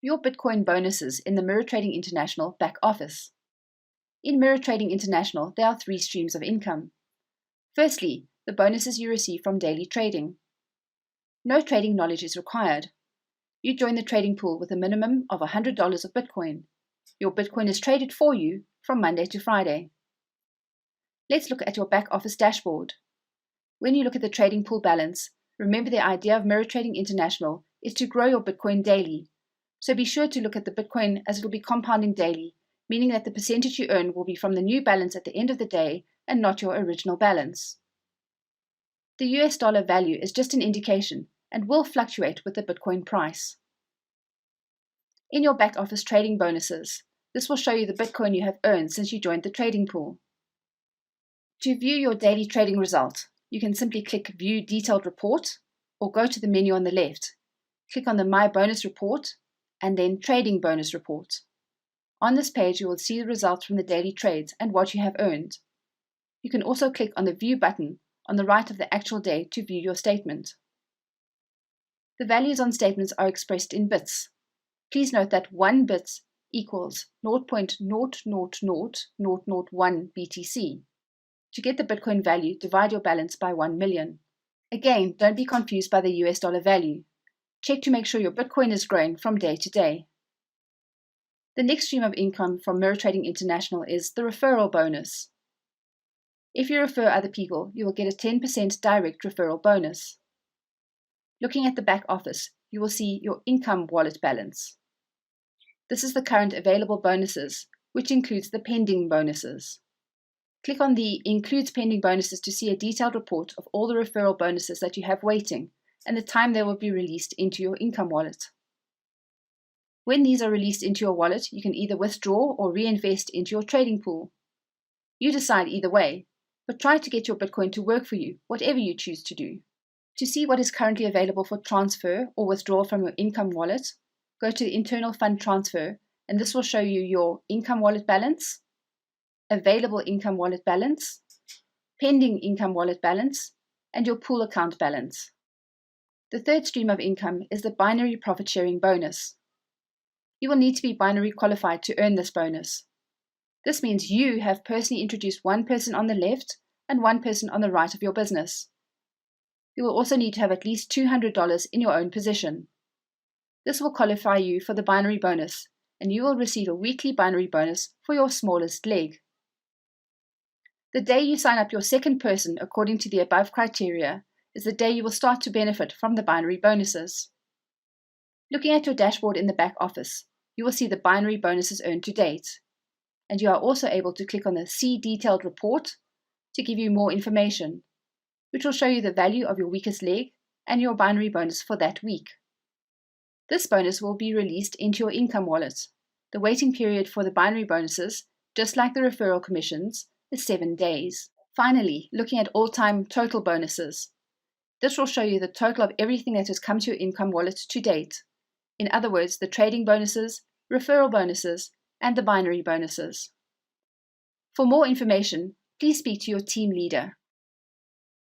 Your Bitcoin bonuses in the Mirror Trading International back office. In Mirror Trading International, there are 3 streams of income. Firstly, the bonuses you receive from daily trading. No trading knowledge is required. You join the trading pool with a minimum of $100 of Bitcoin. Your Bitcoin is traded for you from Monday to Friday. Let's look at your back office dashboard. When you look at the trading pool balance, remember the idea of Mirror Trading International is to grow your Bitcoin daily. So be sure to look at the Bitcoin as it will be compounding daily, meaning that the percentage you earn will be from the new balance at the end of the day and not your original balance. The US dollar value is just an indication and will fluctuate with the Bitcoin price. In your back office trading bonuses, this will show you the Bitcoin you have earned since you joined the trading pool. To view your daily trading result, you can simply click View Detailed Report or go to the menu on the left. Click on the My Bonus Report and then Trading Bonus Report. On this page, you will see the results from the daily trades and what you have earned. You can also click on the View button on the right of the actual day to view your statement. The values on statements are expressed in bits. Please note that 1 bit equals 0.000001 BTC. To get the Bitcoin value, divide your balance by 1 million. Again, don't be confused by the US dollar value. Check to make sure your Bitcoin is growing from day to day. The next stream of income from Mirror Trading International is the referral bonus. If you refer other people, you will get a 10% direct referral bonus. Looking at the back office, you will see your income wallet balance. This is the current available bonuses, which includes the pending bonuses. Click on the Includes Pending Bonuses to see a detailed report of all the referral bonuses that you have waiting and the time they will be released into your income wallet. When these are released into your wallet, you can either withdraw or reinvest into your trading pool. You decide either way, but try to get your Bitcoin to work for you, whatever you choose to do. To see what is currently available for transfer or withdrawal from your income wallet, go to the Internal Fund Transfer, and this will show you your income wallet balance, available income wallet balance, pending income wallet balance, and your pool account balance. The third stream of income is the binary profit sharing bonus. You will need to be binary qualified to earn this bonus. This means you have personally introduced 1 person on the left and 1 person on the right of your business. You will also need to have at least $200 in your own position. This will qualify you for the binary bonus, and you will receive a weekly binary bonus for your smallest leg. The day you sign up your second person according to the above criteria is the day you will start to benefit from the binary bonuses. Looking at your dashboard in the back office, you will see the binary bonuses earned to date, and you are also able to click on the See Detailed Report to give you more information, which will show you the value of your weakest leg and your binary bonus for that week. This bonus will be released into your income wallet. The waiting period for the binary bonuses, just like the referral commissions, is 7 days. Finally, looking at all-time total bonuses. This will show you the total of everything that has come to your income wallet to date. In other words, the trading bonuses, referral bonuses, and the binary bonuses. For more information, please speak to your team leader.